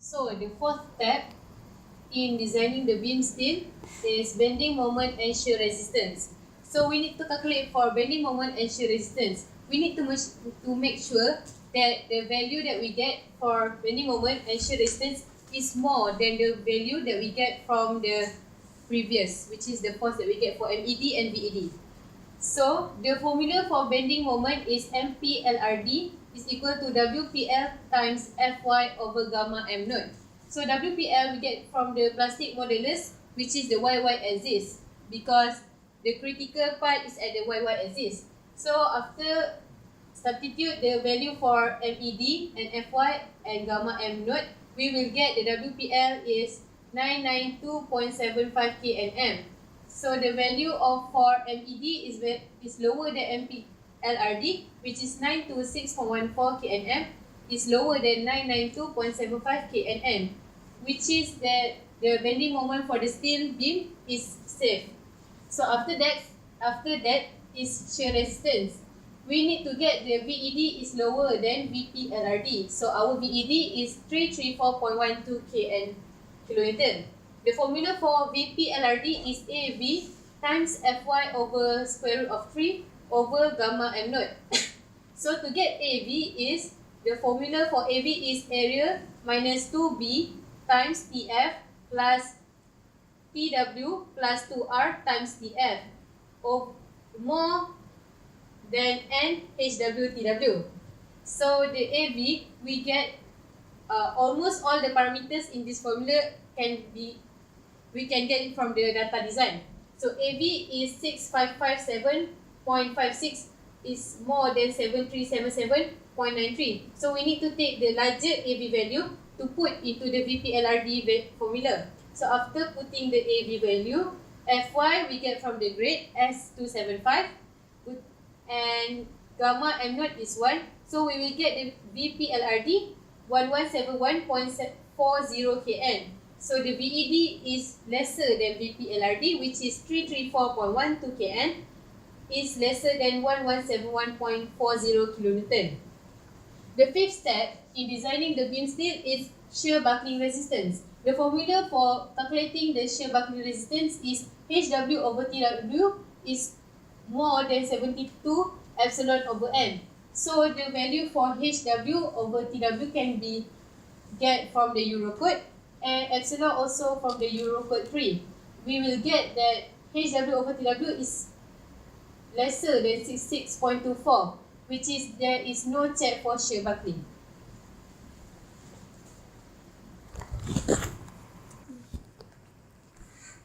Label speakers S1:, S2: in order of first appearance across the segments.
S1: So the fourth step in designing the beam steel is bending moment and shear resistance. So we need to calculate for bending moment and shear resistance. We need to make sure that the value that we get for bending moment and shear resistance is more than the value that we get from the previous, which is the force that we get for MED and VED. So the formula for bending moment is MPLRD is equal to WPL times Fy over gamma m naught. So WPL we get from the plastic modulus, which is the YY axis, because the critical part is at the YY axis. So after substitute the value for MED and Fy and gamma m naught, we will get the WPL is 992.75 kNm. So the value of for MED is lower than MPLRD, which is 926.14 kNm, is lower than 992.75 kNm, which is that the bending moment for the steel beam is safe. So after that is shear resistance. We need to get the VED is lower than VPLRD. So our VED is 334.12 kilonewton. The formula for VPLRD is AV times Fy over square root of 3 over gamma m naught. So to get AV is, the formula for AV is area minus 2B times TF plus TW plus 2R times TF of more than N HWTW. So the AV, we get almost all the parameters in this formula we can get it from the data design. So AV is 6557.56 is more than 7377.93. So we need to take the larger AV value to put into the VPLRD formula. So after putting the AV value, Fy we get from the grade S275 and gamma m naught is 1. So we will get the VPLRD 1171.40 kN. So the VED is lesser than VPLRD, which is 334.12 kN, is lesser than 1171.40 kilonewton. The fifth step in designing the beam steel is shear buckling resistance. The formula for calculating the shear buckling resistance is HW over TW is more than 72 epsilon over N. So the value for HW over TW can be get from the Eurocode, and epsilon also from the Eurocode 3. We will get that HW over TW is lesser than 66.24, which is there is no check for shear buckling.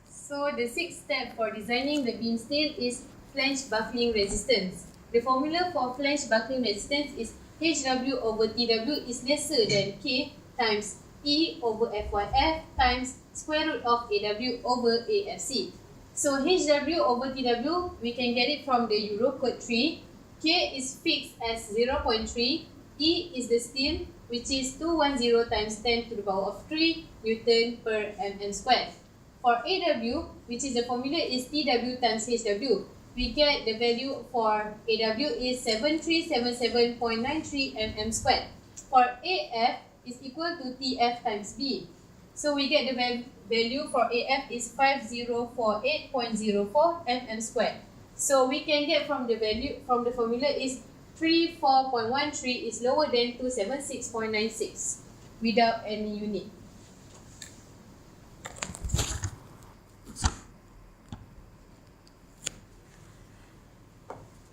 S1: So the sixth step for designing the beam steel is flange buckling resistance. The formula for flange buckling resistance is HW over TW is lesser than K times E over FYF times square root of AW over AFC. So HW over TW, we can get it from the Eurocode 3. K is fixed as 0.3. E is the steel, which is 210 times 10 to the power of 3 Newton per mm squared. For AW, which is the formula is TW times HW, we get the value for AW is 7377.93 mm squared. For AF is equal to TF times B. So we get the value for AF is 5048.04 mm squared. So we can get from the value from the formula is 34.13 is lower than 276.96 without any unit.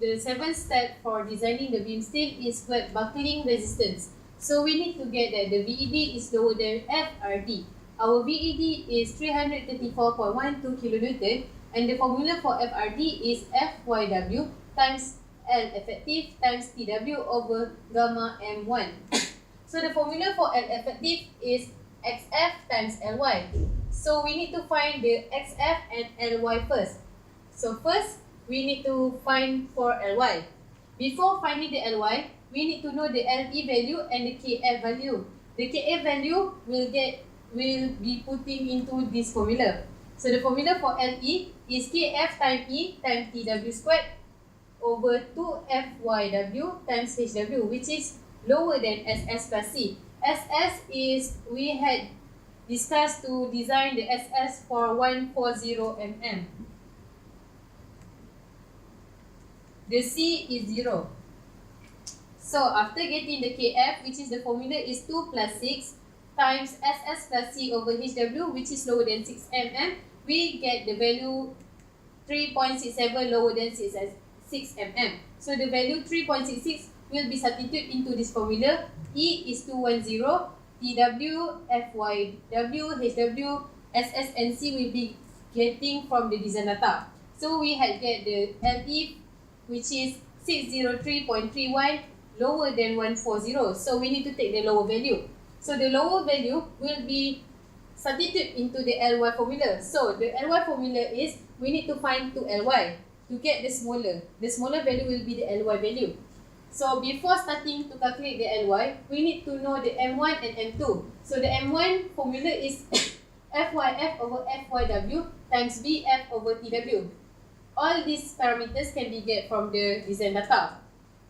S1: The seventh step for designing the beam steel is wet buckling resistance. So we need to get that the VED is lower than FRD. Our VED is 334.12 kilonewton, and the formula for FRD is FYW times L effective times TW over gamma M1. So the formula for L effective is XF times LY. So we need to find the XF and LY first. So first, we need to find for LY. Before finding the LY, we need to know the LE value and the KF value. The KF value will be putting into this formula. So the formula for LE is KF times E times TW squared over 2FYW times HW, which is lower than SS plus C. SS is, we had discussed to design the SS for 140 mm. The C is 0. So after getting the KF, which is the formula is 2 plus 6 times SS plus C over HW, which is lower than 6 mm, we get the value 3.67 lower than 6 mm. So the value 3.66 will be substituted into this formula. E is 210, TW, FYW, HW, SS and C will be getting from the design data. So we had get the LE, which is 603.31 lower than 140. So we need to take the lower value. So the lower value will be substituted into the LY formula. So the LY formula is, we need to find 2LY to get the smaller. The smaller value will be the LY value. So before starting to calculate the LY, we need to know the M1 and M2. So the M1 formula is FYF over FYW times BF over TW. All these parameters can be get from the design data.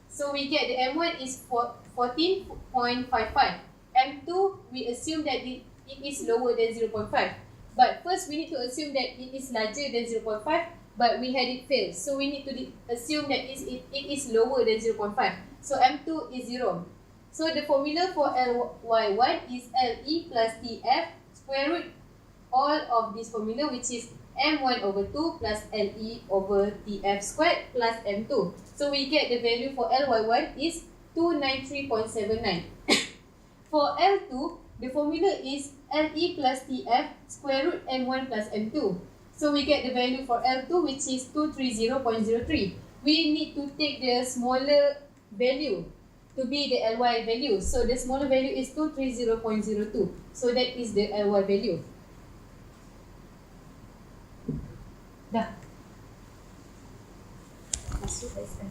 S1: So we get the M1 is 14.55. M2, we assume that it is lower than 0.5. But first, we need to assume that it is larger than 0.5, but we had it fail. So we need to assume that it is lower than 0.5. So M2 is 0. So the formula for LY1 is LE plus TF square root all of this formula, which is M1 over 2 plus LE over TF squared plus M2. So we get the value for LY1 is 293.79. For L2, the formula is LE plus TF square root M1 plus M2. So we get the value for L2, which is 230.03. We need to take the smaller value to be the LY value. So the smaller value is 230.02. So that is the LY value. Dah. Masuk SF.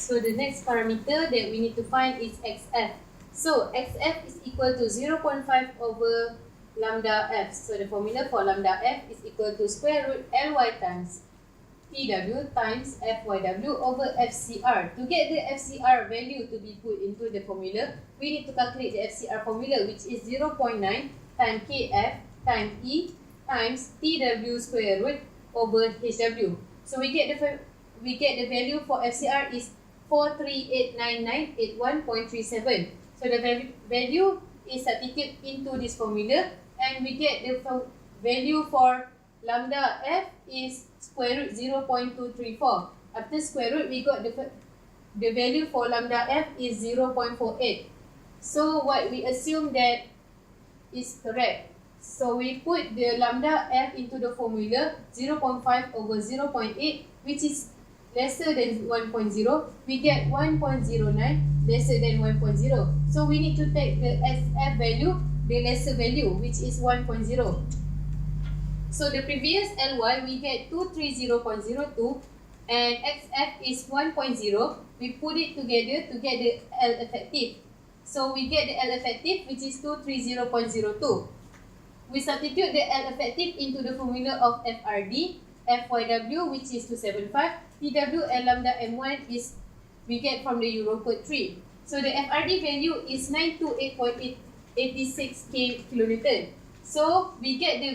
S1: So the next parameter that we need to find is XF. So XF is equal to 0.5 over lambda F. So the formula for lambda F is equal to square root LY times TW times FYW over FCR. To get the FCR value to be put into the formula, we need to calculate the FCR formula, which is 0.9 times KF times E times TW square root over HW. So we get the value for FCR is 4389981.37. So the value is substituted into this formula, and we get the value for lambda F is square root 0.234. After square root, we got the value for lambda F is 0.48. So what we assume that is correct. So we put the lambda F into the formula 0.5 over 0.8, which is lesser than 1.0. We get 1.09 lesser than 1.0. So we need to take the SF value, the lesser value, which is 1.0. So the previous LY, we get 230.02 and XF is 1.0. We put it together to get the L effective. So we get the L effective, which is 230.02. We substitute the L effective into the formula of FRD, FYW, which is 275, TW and lambda M1 is, we get from the Eurocode 3. So the FRD value is 928.86 kilonewton. So we get the